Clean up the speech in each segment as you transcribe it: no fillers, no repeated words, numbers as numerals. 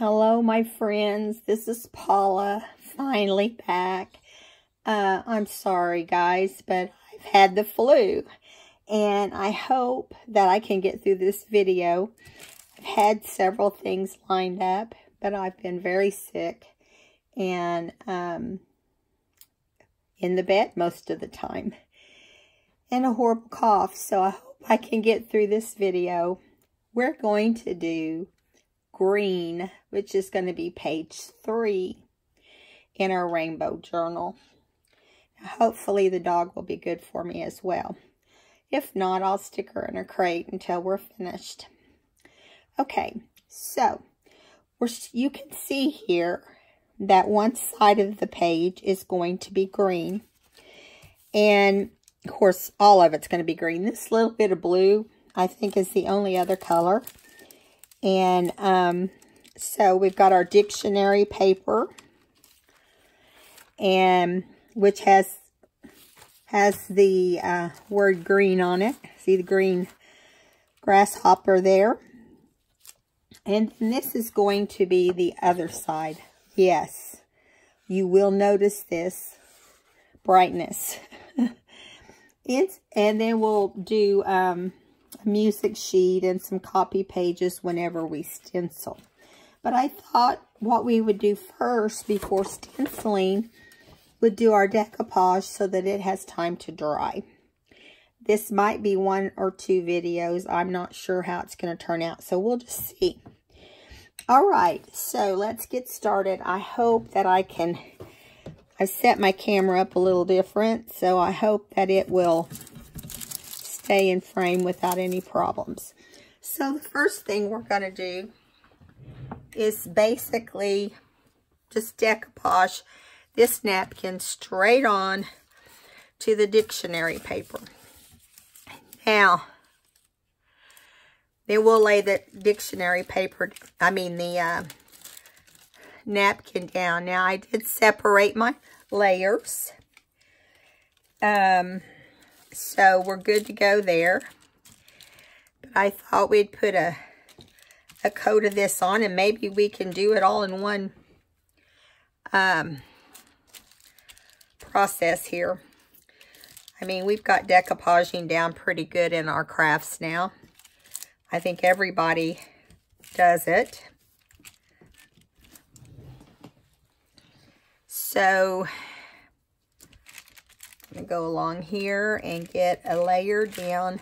Hello, my friends. This is Paula, finally back. I'm sorry, guys, but I've had the flu, and I hope that I can get through this video. I've had several things lined up, but I've been very sick and in the bed most of the time, and a horrible cough, so I hope I can get through this video. We're going to do green, which is going to be page 3 in our rainbow journal. Hopefully the dog will be good for me as well. If not, I'll stick her in a crate until we're finished. Okay, so you can see here that one side of the page is going to be green. And of course, all of it's going to be green. This little bit of blue, I think, is the only other color. And so we've got our dictionary paper, and which has the word green on it. See the green grasshopper there. And this is going to be the other side. Yes, you will notice this brightness. And then we'll do a music sheet and some copy pages whenever we stencil. But I thought what we would do first before stenciling would do our decoupage so that it has time to dry. This might be 1 or 2 videos. I'm not sure how it's going to turn out, so we'll just see. All right, so let's get started. I hope that I set my camera up a little different, so I hope that it will stay in frame without any problems. So the first thing we're going to do is basically just decoupage this napkin straight on to the dictionary paper. Now, then we'll lay the dictionary paper, the napkin down. Now, I did separate my layers. So we're good to go there. But I thought we'd put a coat of this on, and maybe we can do it all in one process here. I mean, we've got decoupaging down pretty good in our crafts now. I think everybody does it. So I'm going to go along here and get a layer down.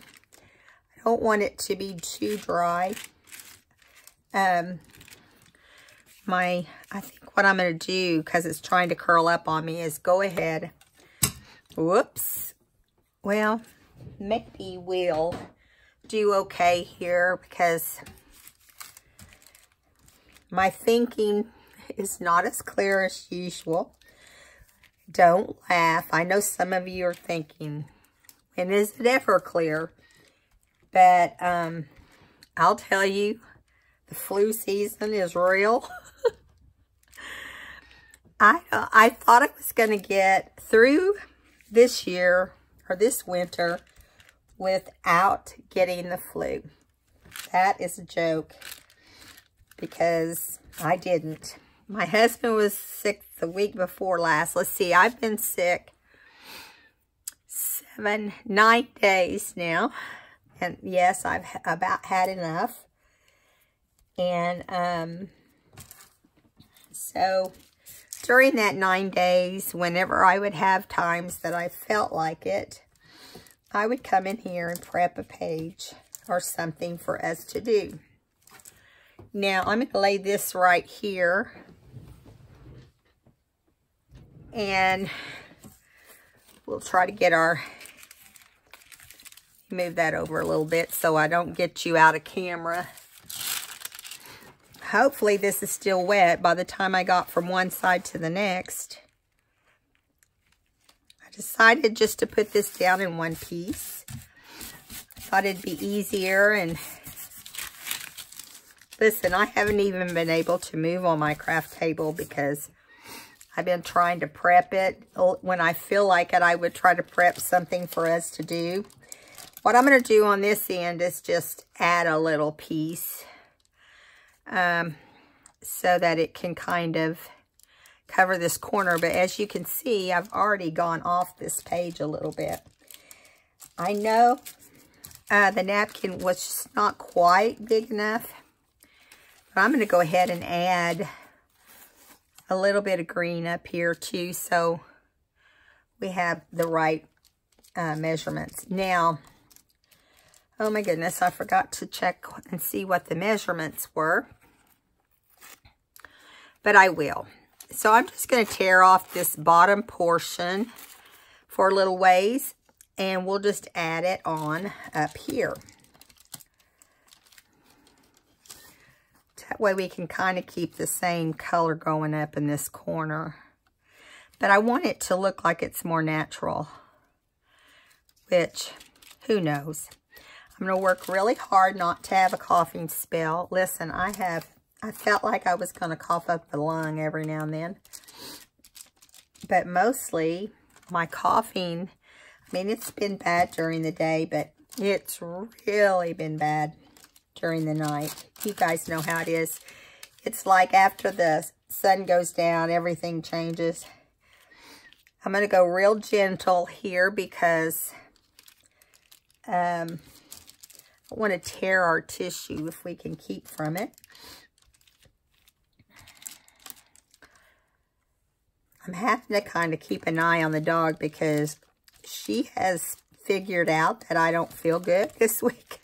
I don't want it to be too dry. I think what I'm going to do, because it's trying to curl up on me, is go ahead. Whoops. Well, maybe we'll do okay here, because my thinking is not as clear as usual. Don't laugh. I know some of you are thinking, when is it ever clear? But I'll tell you, the flu season is real. I thought I was going to get through this year, or this winter, without getting the flu. That is a joke, because I didn't. My husband was sick the week before last. Let's see, I've been sick 9 days now. And yes, I've about had enough. And so during that 9 days, whenever I would have times that I felt like it, I would come in here and prep a page or something for us to do. Now, I'm going to lay this right here. And we'll try to get move that over a little bit so I don't get you out of camera. Hopefully this is still wet by the time I got from one side to the next. I decided just to put this down in one piece. I thought it'd be easier, and listen, I haven't even been able to move on my craft table because I've been trying to prep it. When I feel like it, I would try to prep something for us to do. What I'm going to do on this end is just add a little piece. so that it can kind of cover this corner. But as you can see, I've already gone off this page a little bit. I know the napkin was just not quite big enough. But I'm going to go ahead and add a little bit of green up here too, so we have the right measurements. Now, oh my goodness, I forgot to check and see what the measurements were. But I will. So I'm just going to tear off this bottom portion for a little ways, and we'll just add it on up here. That way we can kind of keep the same color going up in this corner. But I want it to look like it's more natural, which, who knows. I'm going to work really hard not to have a coughing spell. Listen, I felt like I was going to cough up the lung every now and then. But mostly, my coughing, I mean, it's been bad during the day, but it's really been bad during the night. You guys know how it is. It's like after the sun goes down, everything changes. I'm going to go real gentle here because I want to tear our tissue if we can keep from it. I'm having to kind of keep an eye on the dog because she has figured out that I don't feel good this week.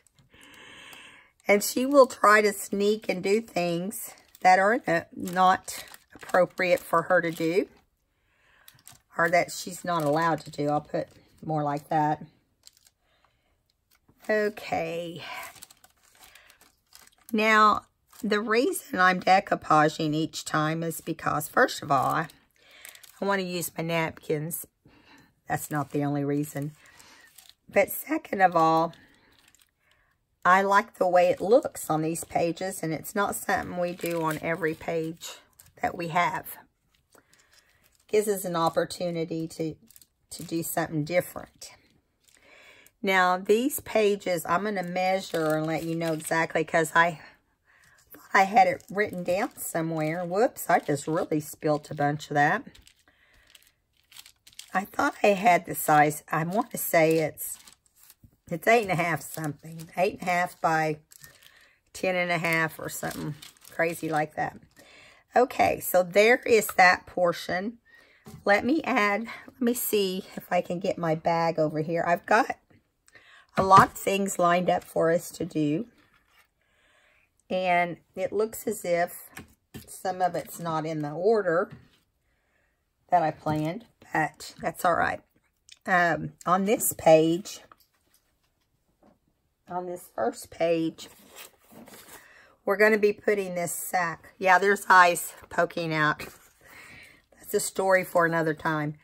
And she will try to sneak and do things that are not appropriate for her to do. Or that she's not allowed to do. I'll put more like that. Okay. Now, the reason I'm decoupaging each time is because, first of all, I want to use my napkins. That's not the only reason. But second of all, I like the way it looks on these pages, and it's not something we do on every page that we have. Gives us an opportunity to do something different. Now, these pages, I'm going to measure and let you know exactly, because I thought I had it written down somewhere. Whoops, I just really spilt a bunch of that. I thought I had the size. I want to say it's 8.5 something. 8.5 by 10.5 or something crazy like that. Okay, so there is that portion. Let me see if I can get my bag over here. I've got a lot of things lined up for us to do. And it looks as if some of it's not in the order that I planned, but that's all right. On this page, on this first page, we're going to be putting this sack. Yeah, there's eyes poking out. That's a story for another time.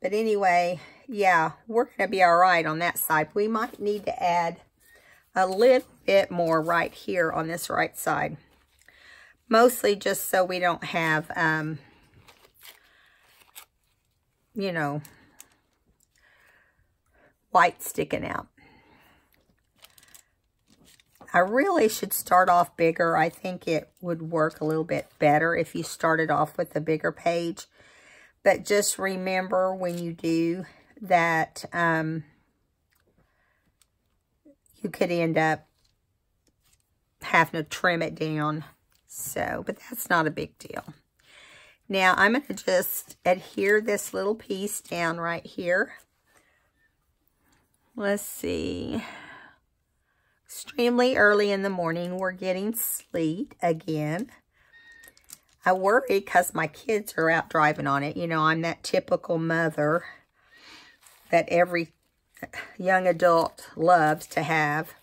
But anyway, yeah, we're going to be all right on that side. We might need to add a little bit more right here on this right side. Mostly just so we don't have, you know, white sticking out. I really should start off bigger. I think it would work a little bit better if you started off with a bigger page. But just remember when you do that you could end up having to trim it down. So, but that's not a big deal. Now, I'm going to just adhere this little piece down right here. Let's see. Extremely early in the morning, we're getting sleet again. I worry because my kids are out driving on it. You know, I'm that typical mother that every young adult loves to have.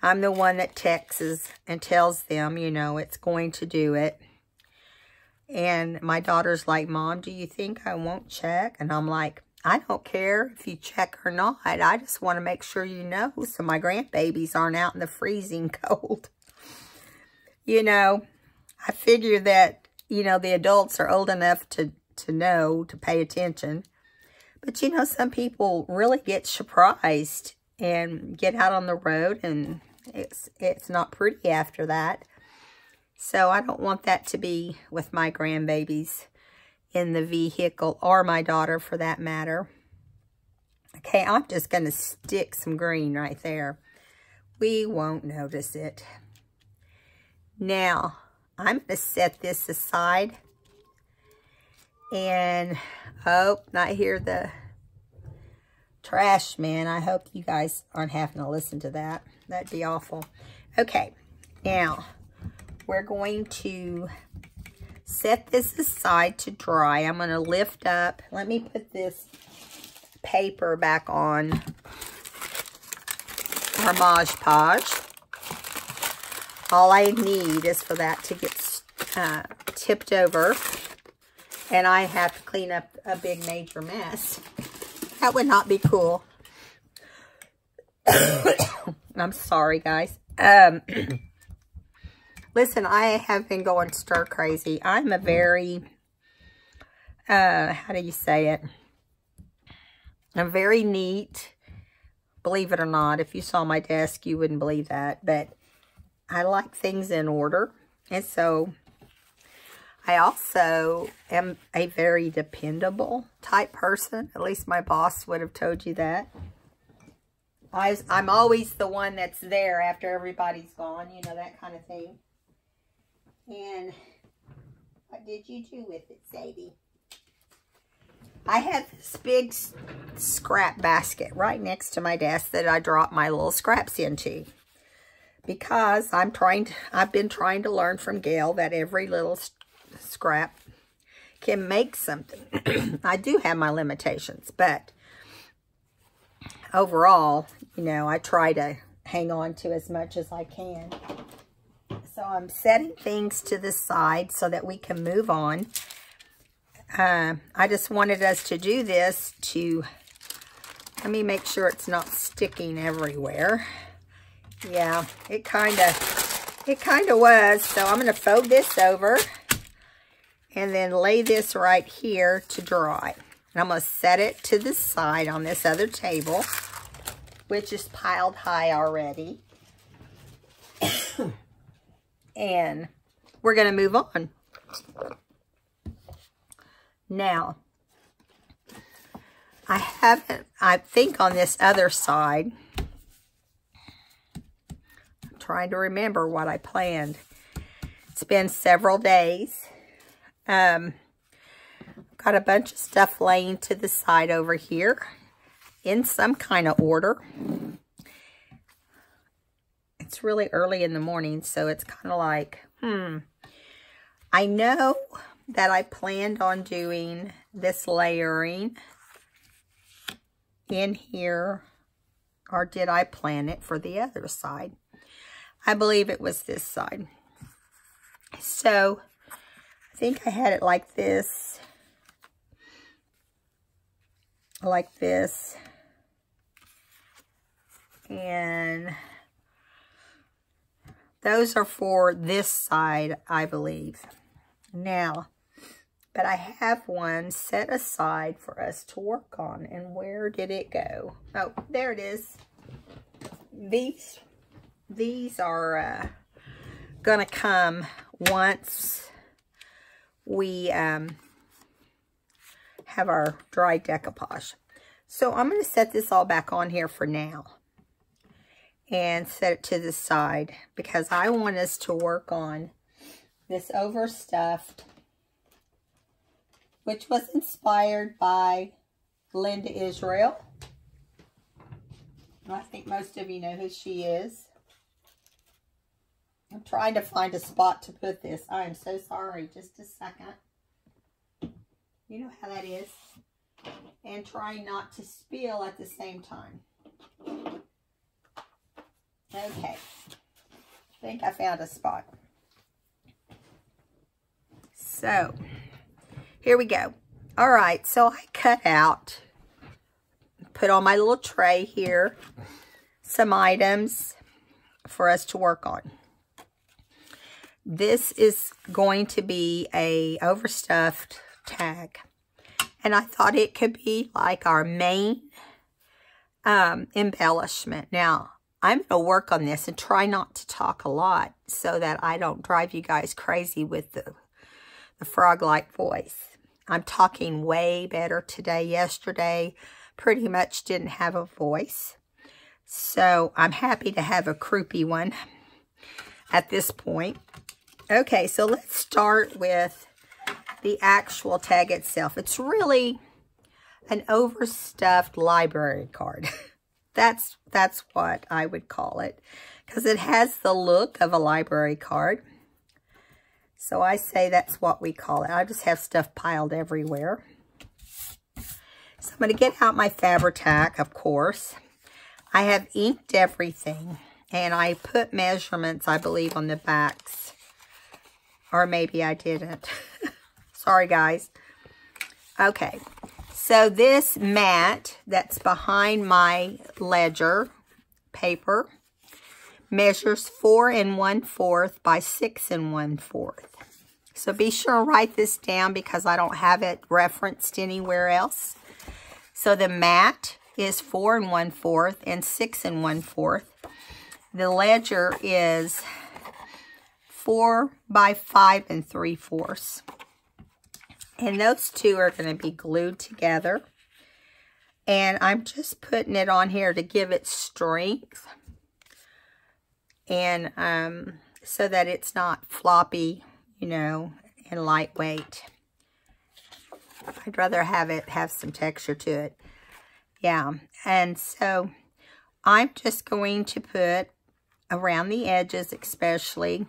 I'm the one that texts and tells them, you know, it's going to do it. And my daughter's like, Mom, do you think I won't check? And I'm like, I don't care if you check or not. I just want to make sure you know so my grandbabies aren't out in the freezing cold. You know, I figure that, you know, the adults are old enough to know, to pay attention. But, you know, some people really get surprised and get out on the road, and it's not pretty after that. So I don't want that to be with my grandbabies in the vehicle, or my daughter for that matter. Okay, I'm just going to stick some green right there. We won't notice it. Now, I'm going to set this aside. And, oh, not hear the trash man. I hope you guys aren't having to listen to that. That'd be awful. Okay, now, we're going to set this aside to dry. I'm going to lift up. Let me put this paper back on our Mod Podge. All I need is for that to get tipped over, and I have to clean up a big major mess. That would not be cool. I'm sorry, guys. Listen, I have been going stir crazy. I'm a very, how do you say it? I'm very neat. Believe it or not, if you saw my desk, you wouldn't believe that. But I like things in order. And so I also am a very dependable type person. At least my boss would have told you that. I'm always the one that's there after everybody's gone. You know, that kind of thing. And what did you do with it, Sadie? I have this big scrap basket right next to my desk that I drop my little scraps into. Because I've been trying to learn from Gail that every little scrap can make something. I do have my limitations, but overall, you know, I try to hang on to as much as I can. So I'm setting things to the side so that we can move on. I just wanted us to do this to, let me make sure it's not sticking everywhere. Yeah, it kind of was. So I'm going to fold this over and then lay this right here to dry. And I'm going to set it to the side on this other table, which is piled high already. And we're going to move on. Now, I think on this other side, I'm trying to remember what I planned. It's been several days. Got a bunch of stuff laying to the side over here in some kind of order. It's really early in the morning, so it's kind of like, I know that I planned on doing this layering in here, or did I plan it for the other side? I believe it was this side. So I think I had it like this, and those are for this side, I believe. Now, but I have one set aside for us to work on. And where did it go? Oh, there it is. These are gonna come once we have our dry decoupage. So I'm going to set this all back on here for now and set it to the side because I want us to work on this overstuffed, which was inspired by Linda Israel. I think most of you know who she is. I'm trying to find a spot to put this. I am so sorry. Just a second. You know how that is. And trying not to spill at the same time. Okay. I think I found a spot. So, here we go. All right, so I cut out, put on my little tray here, some items for us to work on. This is going to be a overstuffed tag. And I thought it could be like our main embellishment. Now, I'm going to work on this and try not to talk a lot so that I don't drive you guys crazy with the frog-like voice. I'm talking way better today. Yesterday, pretty much didn't have a voice. So I'm happy to have a croupy one at this point. Okay, so let's start with the actual tag itself. It's really an overstuffed library card. That's what I would call it, because it has the look of a library card. So I say that's what we call it. I just have stuff piled everywhere. So I'm going to get out my Fabri-Tac, of course. I have inked everything, and I put measurements, I believe, on the backs. Or maybe I didn't. Sorry, guys. Okay. So this mat that's behind my ledger paper measures 4 1/4 by 6 1/4. So be sure to write this down because I don't have it referenced anywhere else. So the mat is 4 1/4 and 6 1/4. The ledger is 4 by 5 3/4. And those two are going to be glued together. And I'm just putting it on here to give it strength. And so that it's not floppy, you know, and lightweight. I'd rather have it have some texture to it. Yeah. And so I'm just going to put around the edges especially,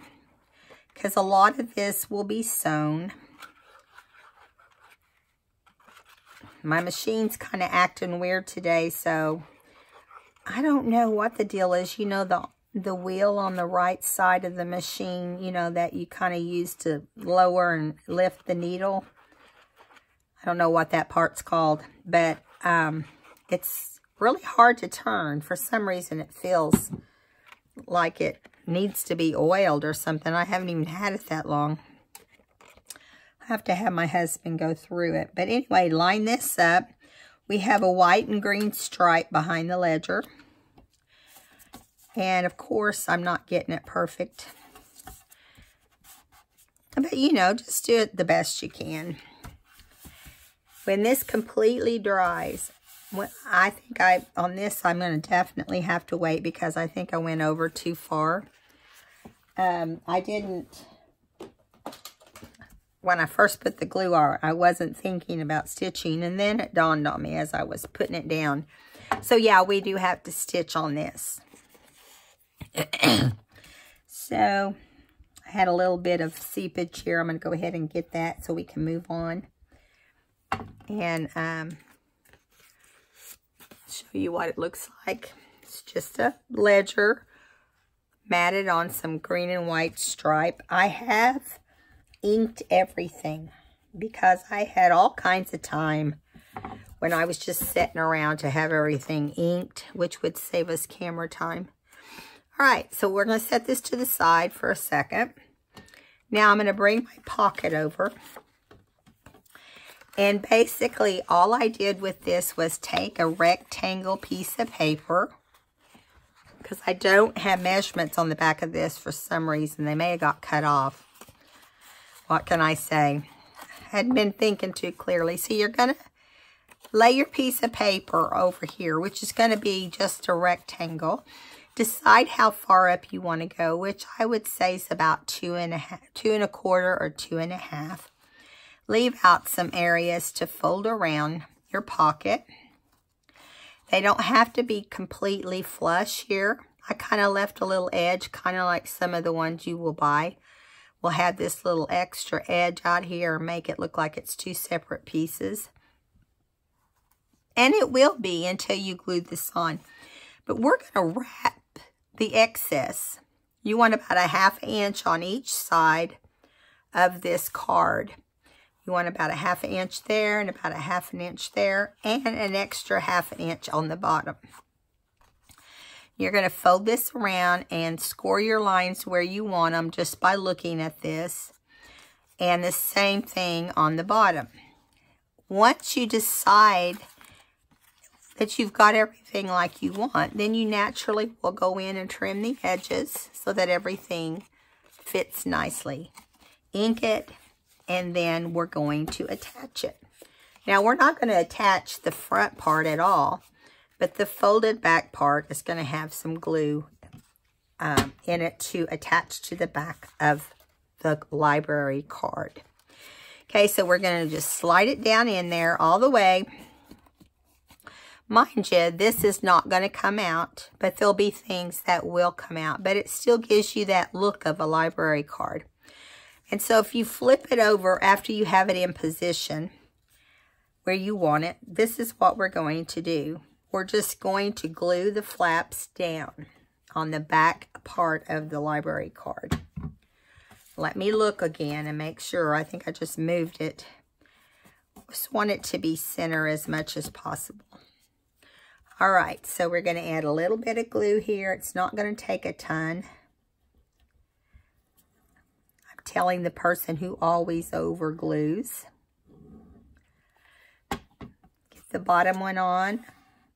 because a lot of this will be sewn. My machine's kind of acting weird today, so I don't know what the deal is. You know, the wheel on the right side of the machine, you know, that you kind of use to lower and lift the needle. I don't know what that part's called, but it's really hard to turn. For some reason, it feels like it needs to be oiled or something. I haven't even had it that long. I have to have my husband go through it. But anyway, line this up. We have a white and green stripe behind the ledger. And of course, I'm not getting it perfect. But you know, just do it the best you can. When this completely dries, I think on this, I'm going to definitely have to wait because I think I went over too far. I didn't... When I first put the glue on, I wasn't thinking about stitching, and then it dawned on me as I was putting it down. So yeah, we do have to stitch on this. So I had a little bit of seepage here. I'm going to go ahead and get that so we can move on. And show you what it looks like. It's just a ledger matted on some green and white stripe. I have inked everything because I had all kinds of time when I was just sitting around to have everything inked, which would save us camera time. All right, so we're going to set this to the side for a second. Now I'm going to bring my pocket over. And basically all I did with this was take a rectangle piece of paper, because I don't have measurements on the back of this for some reason. They may have got cut off. What can I say? Hadn't been thinking too clearly. So you're going to lay your piece of paper over here, which is going to be just a rectangle. Decide how far up you want to go, which I would say is about 2 1/4 or 2 1/2. Leave out some areas to fold around your pocket. They don't have to be completely flush here. I kind of left a little edge, kind of like some of the ones you will buy. We'll have this little extra edge out here and make it look like it's 2 separate pieces. And it will be until you glue this on. But we're going to wrap the excess. You want about a 1/2 inch on each side of this card. You want about a 1/2 inch there and about a 1/2 inch there and an extra 1/2 inch on the bottom. You're going to fold this around and score your lines where you want them just by looking at this. And the same thing on the bottom. Once you decide that you've got everything like you want, then you naturally will go in and trim the edges so that everything fits nicely. Ink it, and then we're going to attach it. Now, we're not going to attach the front part at all, but the folded back part is going to have some glue in it to attach to the back of the library card. Okay, so we're going to just slide it down in there all the way. Mind you, this is not going to come out, but there'll be things that will come out, but it still gives you that look of a library card. And so if you flip it over after you have it in position where you want it, this is what we're going to do. We're just going to glue the flaps down on the back part of the library card. Let me look again and make sure. I think I just moved it. Just want it to be center as much as possible. All right, so we're going to add a little bit of glue here. It's not going to take a ton. I'm telling the person who always over glues. Get the bottom one on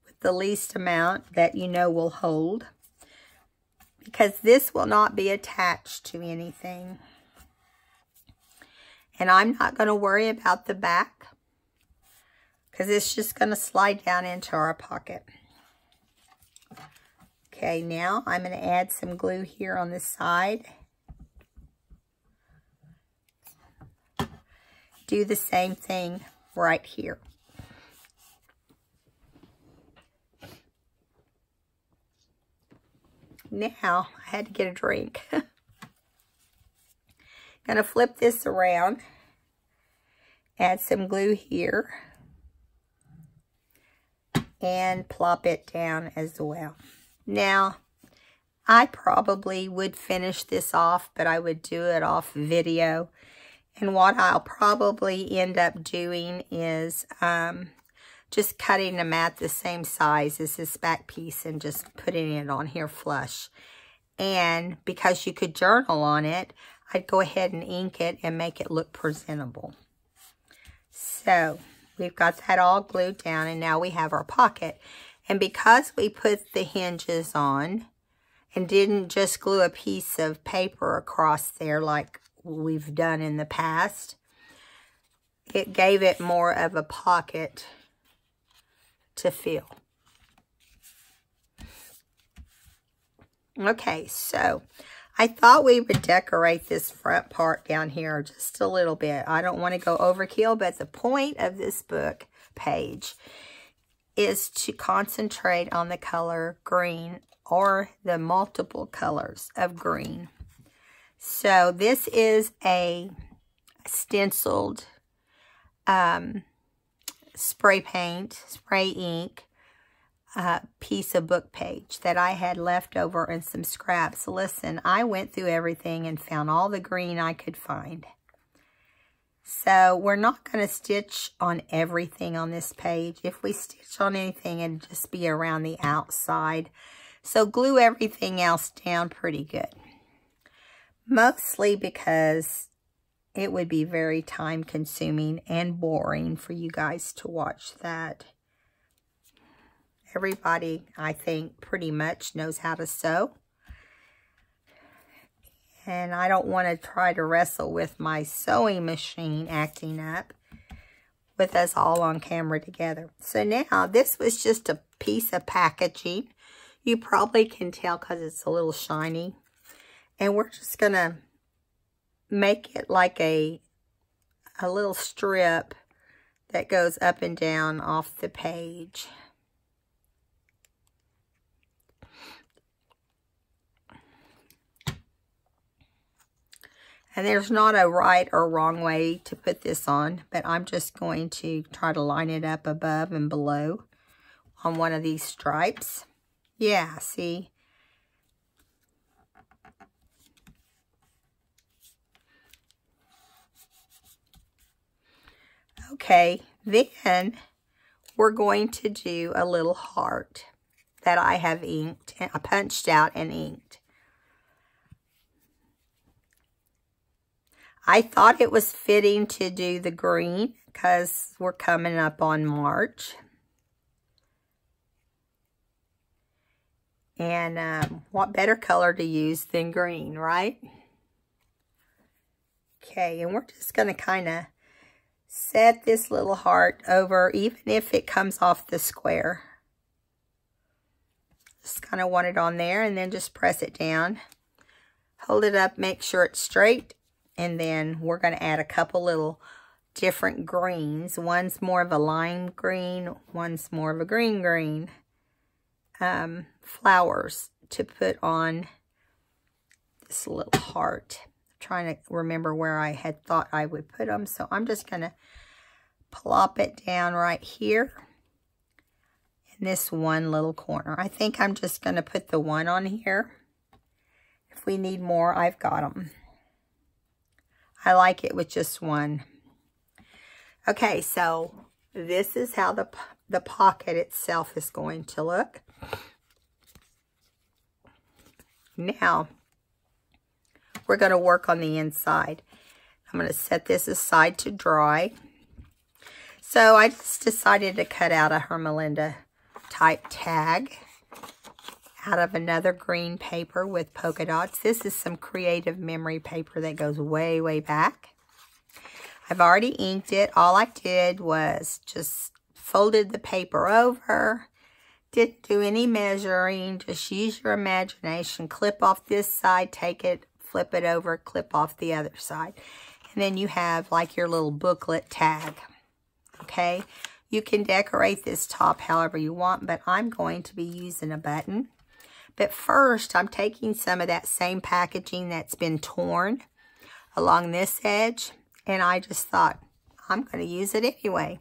with the least amount that you know will hold, because this will not be attached to anything. And I'm not going to worry about the back, because it's just going to slide down into our pocket. Okay, now I'm going to add some glue here on the side. Do the same thing right here. Now, I had to get a drink. Gonna flip this around. Add some glue here. And plop it down as well. Now, I probably would finish this off, but I would do it off video. And what I'll probably end up doing is just cutting them at the same size as this back piece and just putting it on here flush. And because you could journal on it, I'd go ahead and ink it and make it look presentable. So we've got that all glued down, and now we have our pocket. And because we put the hinges on and didn't just glue a piece of paper across there like we've done in the past, it gave it more of a pocket to fill. Okay, so I thought we would decorate this front part down here just a little bit. I don't want to go overkill, but the point of this book page is to concentrate on the color green or the multiple colors of green. So this is a stenciled spray ink piece of book page that I had left over and some scraps. Listen, I went through everything and found all the green I could find. So we're not going to stitch on everything on this page. If we stitch on anything, it'd just be around the outside. So glue everything else down pretty good. Mostly because it would be very time consuming and boring for you guys to watch that. Everybody, I think, pretty much knows how to sew. And I don't want to try to wrestle with my sewing machine acting up with us all on camera together. So now, this was just a piece of packaging. You probably can tell because it's a little shiny. And we're just going to make it like a little strip that goes up and down off the page. And there's not a right or wrong way to put this on, but I'm just going to try to line it up above and below on one of these stripes. Yeah, see? Okay, then we're going to do a little heart that I have inked, and I punched out and inked. I thought it was fitting to do the green because we're coming up on March. And what better color to use than green, right? Okay, and we're just going to kind of set this little heart over, even if it comes off the square. Just kind of want it on there, and then just press it down. Hold it up, make sure it's straight, and then we're going to add a couple little different greens. One's more of a lime green, one's more of a green. Flowers to put on this little heart. I'm trying to remember where I had thought I would put them, so I'm just going to plop it down right here in this one little corner. I think I'm just going to put the one on here. If we need more, I've got them. I like it with just one. Okay, so this is how the pocket itself is going to look. Now, we're going to work on the inside. I'm going to set this aside to dry. So I just decided to cut out a Hermelinda type tag out of another green paper with polka dots. This is some creative memory paper that goes way, way back. I've already inked it. All I did was just folded the paper over. Didn't do any measuring. Just use your imagination. Clip off this side, take it, flip it over, clip off the other side. And then you have like your little booklet tag. Okay? You can decorate this top however you want, but I'm going to be using a button. But first, I'm taking some of that same packaging that's been torn along this edge, and I just thought, I'm going to use it anyway.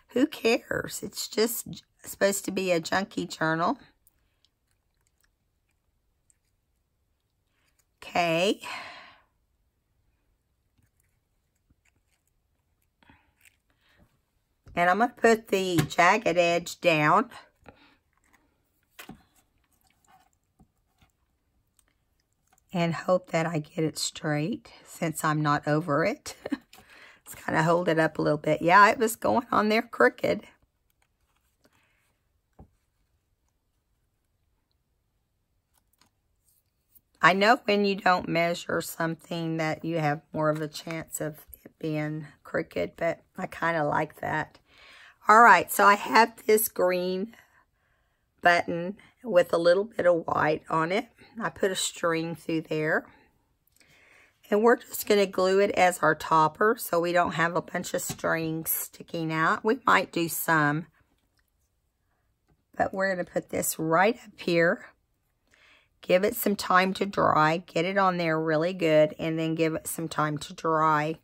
Who cares? It's just supposed to be a junkie journal. Okay. And I'm going to put the jagged edge down. And hope that I get it straight since I'm not over it. Let's kind of hold it up a little bit. Yeah, it was going on there crooked. I know when you don't measure something that you have more of a chance of it being crooked, but I kind of like that. All right, so I have this green button with a little bit of white on it. I put a string through there. And we're just going to glue it as our topper so we don't have a bunch of strings sticking out. We might do some. But we're going to put this right up here. Give it some time to dry. Get it on there really good. And then give it some time to dry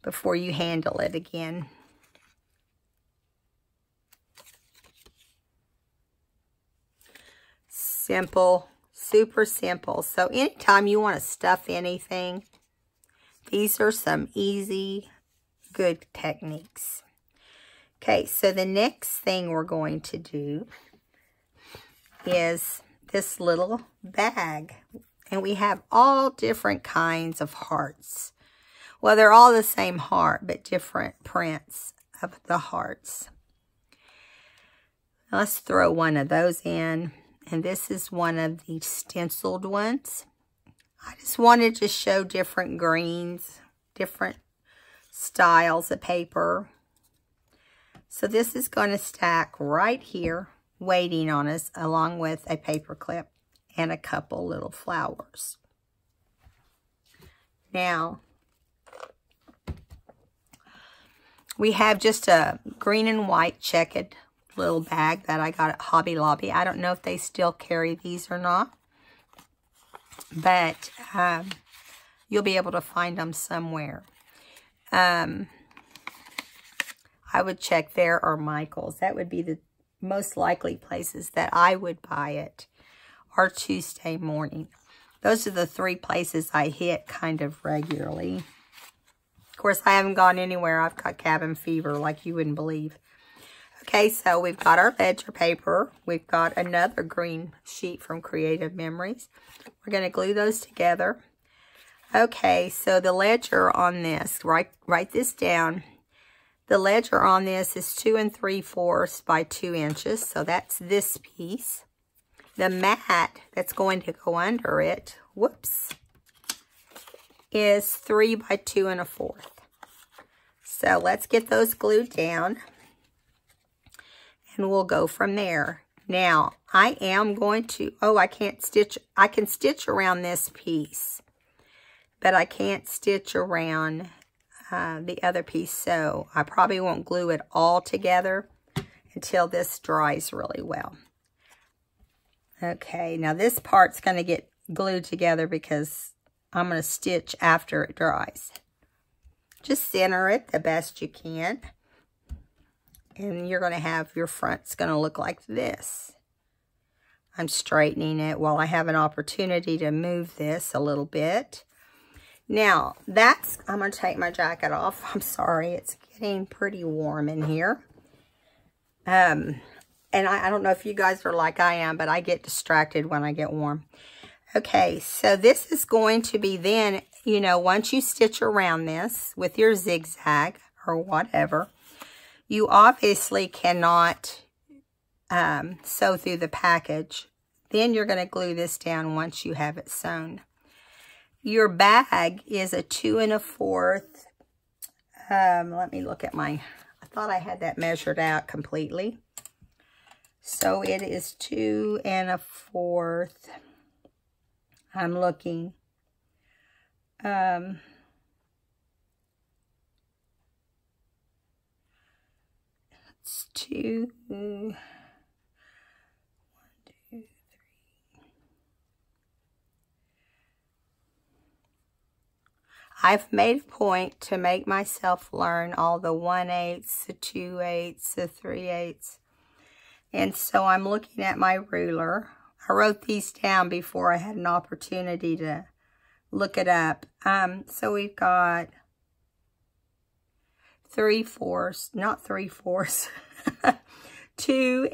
before you handle it again. Simple. Super simple. So anytime you want to stuff anything, these are some easy, good techniques. Okay, so the next thing we're going to do is this little bag. And we have all different kinds of hearts. Well, they're all the same heart, but different prints of the hearts. Let's throw one of those in. And this is one of the stenciled ones. I just wanted to show different greens, different styles of paper. So this is going to stack right here, waiting on us, along with a paper clip and a couple little flowers. Now, we have just a green and white checkered little bag that I got at Hobby Lobby. I don't know if they still carry these or not, but you'll be able to find them somewhere. I would check there or Michael's. That would be the most likely places that I would buy it, or Tuesday morning. Those are the three places I hit kind of regularly. Of course, I haven't gone anywhere. I've got cabin fever like you wouldn't believe. Okay, so we've got our ledger paper. We've got another green sheet from Creative Memories. We're going to glue those together. Okay, so the ledger on this, write this down. The ledger on this is 2 3/4 by 2 inches. So that's this piece. the mat that's going to go under it, whoops, is 3 by 2 1/4. So let's get those glued down, and we'll go from there. Now, I am going to, I can stitch around this piece, but I can't stitch around the other piece, so I probably won't glue it all together until this dries really well. Okay, now this part's going to get glued together because I'm going to stitch after it dries. Just center it the best you can. And you're going to have your front's going to look like this. I'm straightening it while I have an opportunity to move this a little bit. Now, I'm going to take my jacket off. I'm sorry, it's getting pretty warm in here. And I don't know if you guys are like I am, but I get distracted when I get warm. Okay, so this is going to be then, you know, once you stitch around this with your zigzag or whatever, you obviously cannot sew through the package. Then you're going to glue this down once you have it sewn. Your bag is a 2 1/4. Let me look at I thought I had that measured out completely. So it is 2 1/4. I'm looking. It's 2, 1, 2, 3. I've made a point to make myself learn all the 1/8, the 2/8, the 3/8. And so I'm looking at my ruler. I wrote these down before I had an opportunity to look it up. So we've got 3/4, not 3/4, 2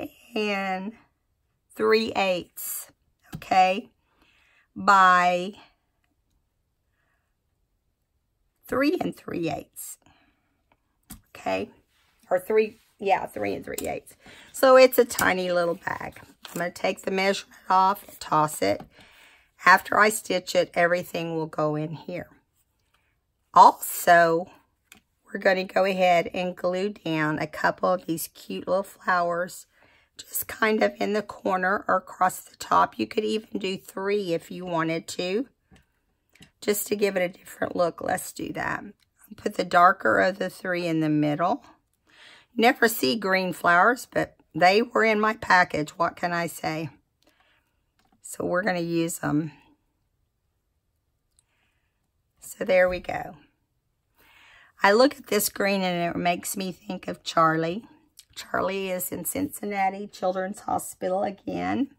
3/8, okay, by 3 3/8, okay, or 3 3/8. So it's a tiny little bag. I'm going to take the measurement off and toss it. After I stitch it, everything will go in here. Also, we're going to go ahead and glue down a couple of these cute little flowers, just kind of in the corner or across the top. You could even do 3 if you wanted to, just to give it a different look. Let's do that. Put the darker of the 3 in the middle. Never see green flowers, but they were in my package. What can I say? So we're going to use them. So there we go. I look at this green and it makes me think of Charlie. Charlie is in Cincinnati Children's Hospital again.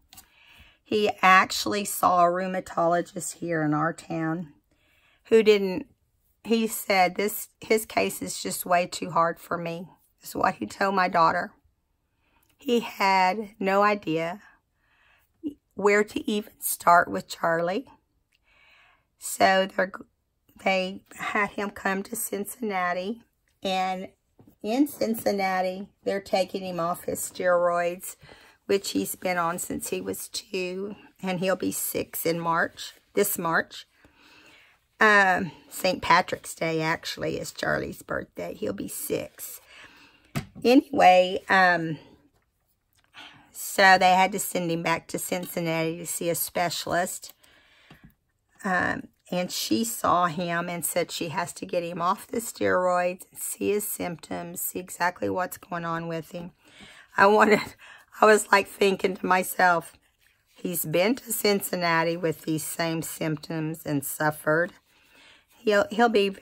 He actually saw a rheumatologist here in our town who he said his case is just way too hard for me. Is what he told my daughter. He had no idea where to even start with Charlie. So they had him come to Cincinnati, and in Cincinnati, they're taking him off his steroids, which he's been on since he was 2, and he'll be 6 in March, this March. St. Patrick's Day, actually, is Charlie's birthday. He'll be 6. Anyway, so they had to send him back to Cincinnati to see a specialist. And she saw him and said she has to get him off the steroids, see his symptoms, see exactly what's going on with him. I was like thinking to myself, he's been to Cincinnati with these same symptoms and suffered. He'll be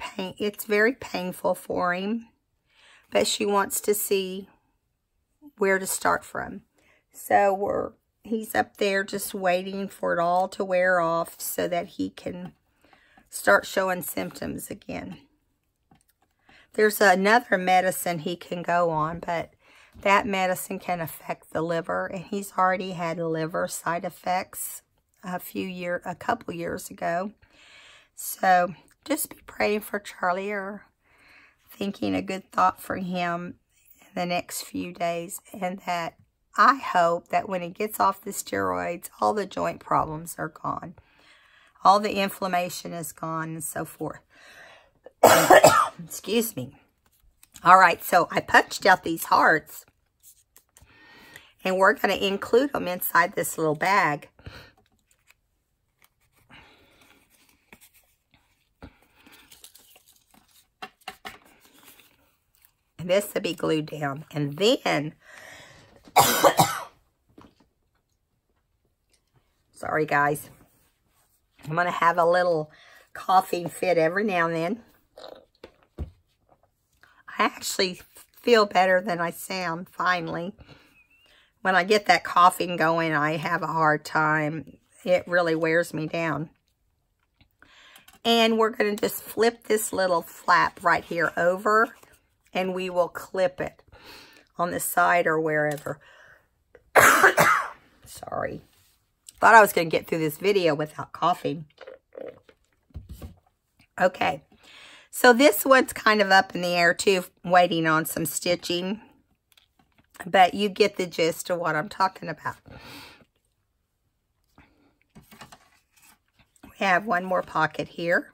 it's very painful for him. But she wants to see where to start from. So he's up there just waiting for it all to wear off so that he can start showing symptoms again. There's another medicine he can go on, but that medicine can affect the liver, and he's already had liver side effects a couple years ago. So just be praying for Charlie, or thinking a good thought for him in the next few days, and that I hope that when he gets off the steroids, all the joint problems are gone. All the inflammation is gone and so forth. Excuse me. All right, so I punched out these hearts. And we're going to include them inside this little bag. And this will be glued down. And then, sorry guys, I'm going to have a little coughing fit every now and then. I actually feel better than I sound, finally. When I get that coughing going, I have a hard time. It really wears me down. And we're going to just flip this little flap right here over, and we will clip it on the side or wherever. Sorry. Thought I was going to get through this video without coughing. Okay. So this one's kind of up in the air too, waiting on some stitching. But you get the gist of what I'm talking about. We have one more pocket here.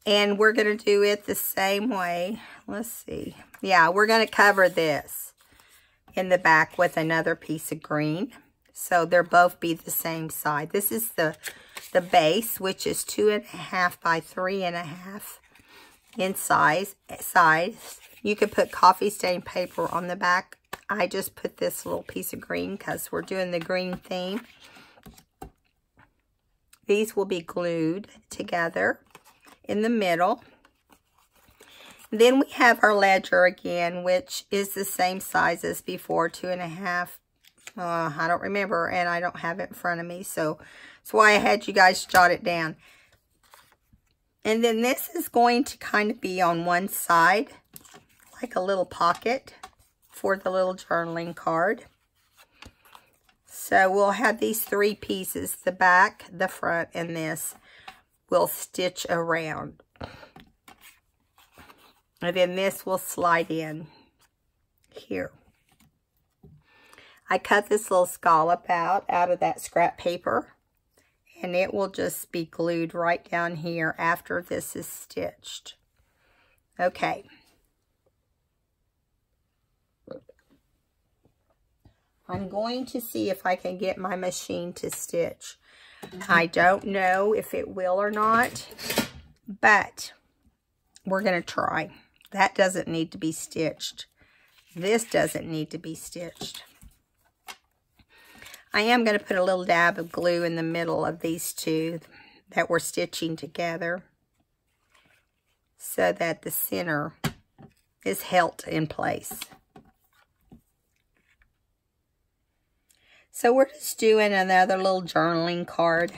And we're going to do it the same way. Let's see. Yeah, we're going to cover this in the back with another piece of green. So they'll both be the same side. This is the base, which is 2.5 by 3.5 in size. You could put coffee stain paper on the back. I just put this little piece of green because we're doing the green theme. These will be glued together in the middle. Then we have our ledger again, which is the same size as before, 2.5. I don't remember, and I don't have it in front of me, so that's why I had you guys jot it down. And then this is going to kind of be on one side, like a little pocket for the little journaling card. So we'll have these three pieces, the back, the front, and this. We'll stitch around. And then this will slide in here. I cut this little scallop out of that scrap paper, and it will just be glued right down here after this is stitched. Okay. I'm going to see if I can get my machine to stitch. I don't know if it will or not, but we're going to try. That doesn't need to be stitched. This doesn't need to be stitched. I am going to put a little dab of glue in the middle of these two that we're stitching together so that the center is held in place. So we're just doing another little journaling card,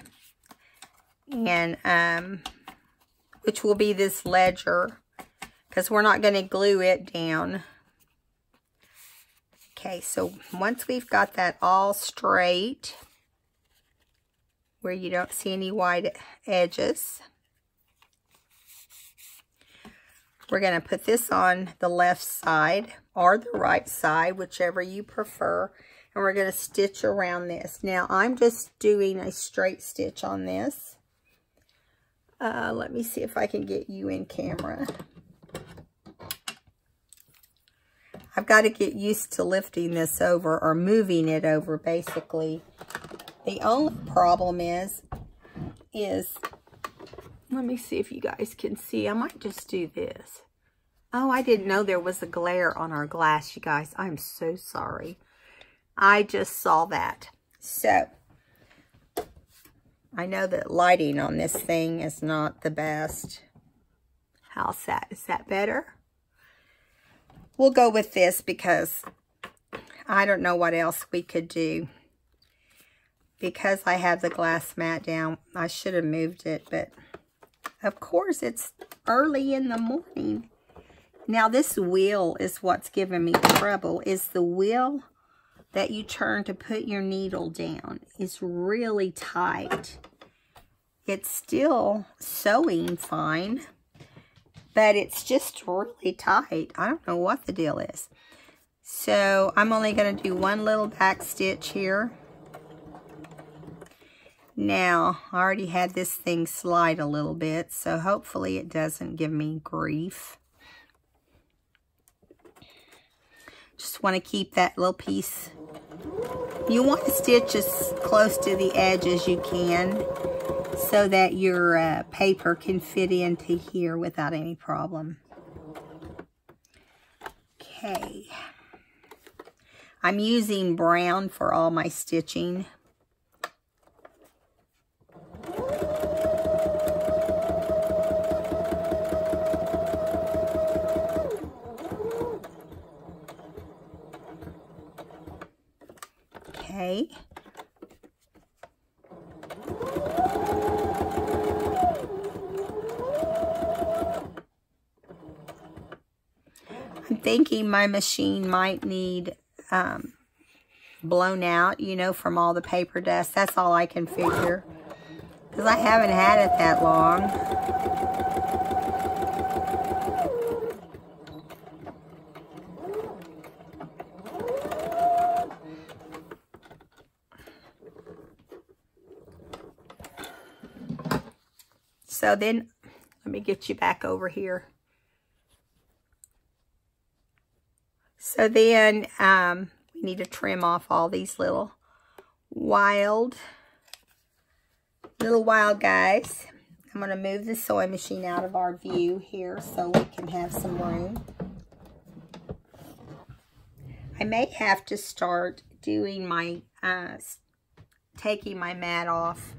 and which will be this ledger, because we're not going to glue it down. Okay, so once we've got that all straight, where you don't see any white edges, we're going to put this on the left side or the right side, whichever you prefer. And we're going to stitch around this. Now, I'm just doing a straight stitch on this. Let me see if I can get you in camera. I've got to get used to lifting this over or moving it over, basically. The only problem is, let me see if you guys can see. I might just do this. Oh, I didn't know there was a glare on our glass, you guys. I'm so sorry. I just saw that. So, I know that lighting on this thing is not the best. How's that? Is that better? We'll go with this because I don't know what else we could do. Because I have the glass mat down, I should have moved it, but of course it's early in the morning. Now this wheel is what's giving me trouble, is the wheel that you turn to put your needle down is really tight. It's still sewing fine, but it's just really tight. I don't know what the deal is. So I'm only going to do one little back stitch here. Now, I already had this thing slide a little bit, so hopefully it doesn't give me grief. Just want to keep that little piece. You want to stitch as close to the edge as you can so that your paper can fit into here without any problem. Okay. I'm using brown for all my stitching. Okay. I'm thinking my machine might need blown out, you know, from all the paper dust. That's all I can figure, because I haven't had it that long. So then, let me get you back over here. So then, we need to trim off all these little wild guys. I'm going to move the sewing machine out of our view here so we can have some room. I may have to start doing my, taking my mat off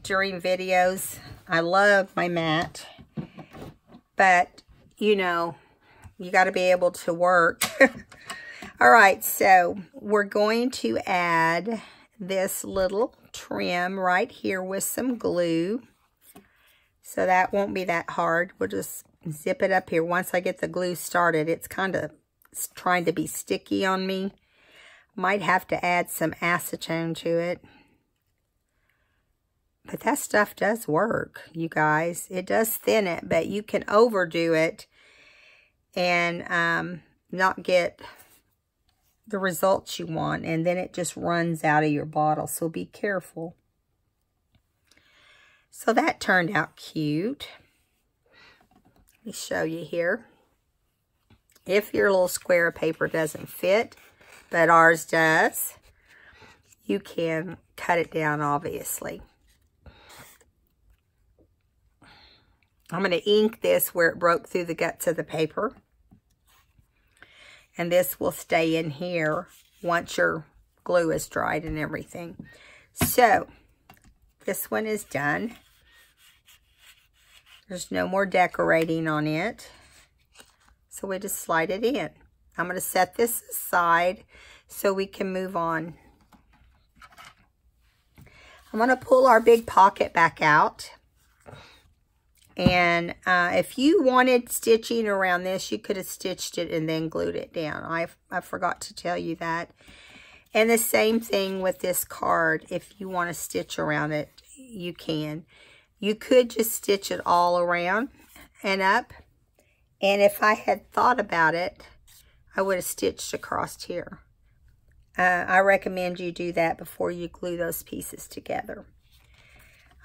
during videos. I love my mat, but you know, you got to be able to work. All right, so we're going to add this little trim right here with some glue. So that won't be that hard. We'll just zip it up here. Once I get the glue started, it's kind of trying to be sticky on me. Might have to add some acetone to it. But that stuff does work, you guys. It does thin it, but you can overdo it and not get the results you want. And then it just runs out of your bottle, so be careful. So that turned out cute. Let me show you here. If your little square of paper doesn't fit, but ours does, you can cut it down, obviously. I'm going to ink this where it broke through the guts of the paper. And this will stay in here once your glue is dried and everything. So, this one is done. There's no more decorating on it. So we just slide it in. I'm going to set this aside so we can move on. I'm going to pull our big pocket back out. And if you wanted stitching around this, you could have stitched it and then glued it down. I forgot to tell you that. And the same thing with this card. If you want to stitch around it, you can. You could just stitch it all around and up. And if I had thought about it, I would have stitched across here. I recommend you do that before you glue those pieces together.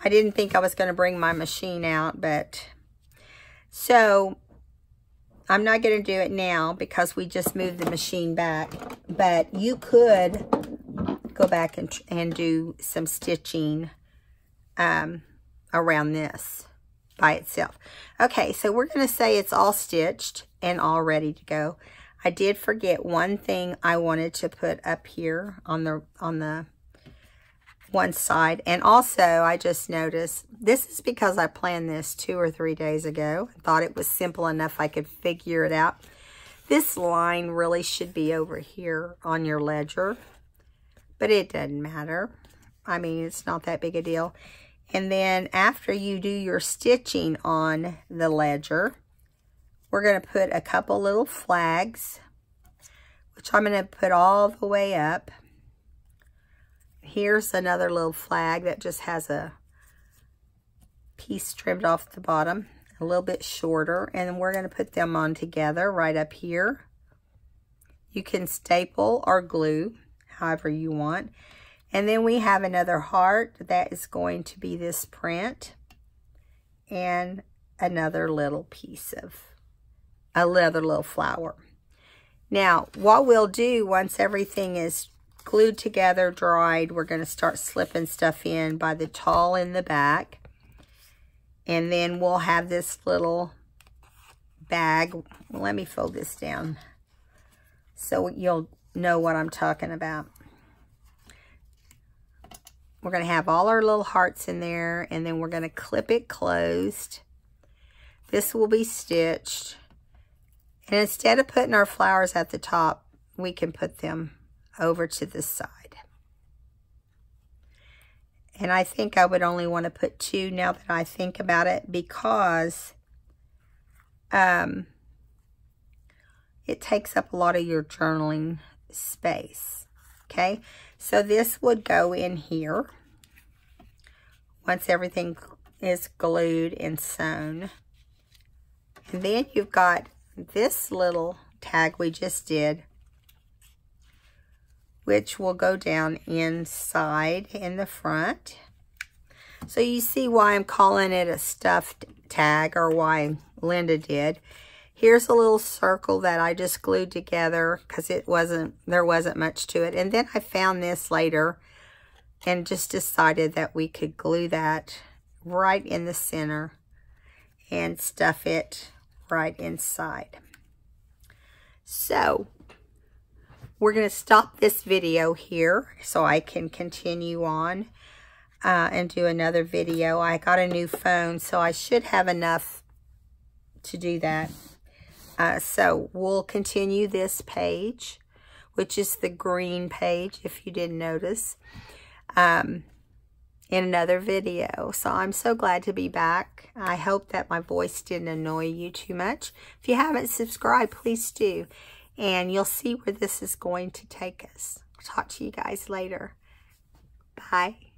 I didn't think I was going to bring my machine out, but so I'm not going to do it now because we just moved the machine back. But you could go back and do some stitching around this by itself. Okay, so we're going to say it's all stitched and all ready to go. I did forget one thing I wanted to put up here on the one side. And also, I just noticed, this is because I planned this 2 or 3 days ago. I thought it was simple enough I could figure it out. This line really should be over here on your ledger, but it doesn't matter. I mean, it's not that big a deal. And then after you do your stitching on the ledger, we're going to put a couple little flags, which I'm going to put all the way up. Here's another little flag that just has a piece trimmed off the bottom, a little bit shorter, and we're going to put them on together right up here. You can staple or glue, however you want. And then we have another heart that is going to be this print. And another little piece of, another little flower. Now, what we'll do once everything is glued together, dried, we're going to start slipping stuff in by the tawl in the back. And then we'll have this little bag. Let me fold this down so you'll know what I'm talking about. We're going to have all our little hearts in there, and then we're going to clip it closed. This will be stitched. And instead of putting our flowers at the top, we can put them over to the side. And I think I would only want to put 2 now that I think about it, because it takes up a lot of your journaling space. Okay, so this would go in here once everything is glued and sewn. And then you've got this little tag we just did, which will go down inside in the front. So you see why I'm calling it a stuffed tag, or why Linda did. Here's a little circle that I just glued together because there wasn't much to it. And then I found this later and just decided that we could glue that right in the center and stuff it right inside. So we're going to stop this video here so I can continue on and do another video. I got a new phone, so I should have enough to do that. So we'll continue this page, which is the green page, if you didn't notice, in another video. So I'm so glad to be back. I hope that my voice didn't annoy you too much. If you haven't subscribed, please do. And you'll see where this is going to take us. I'll talk to you guys later. Bye.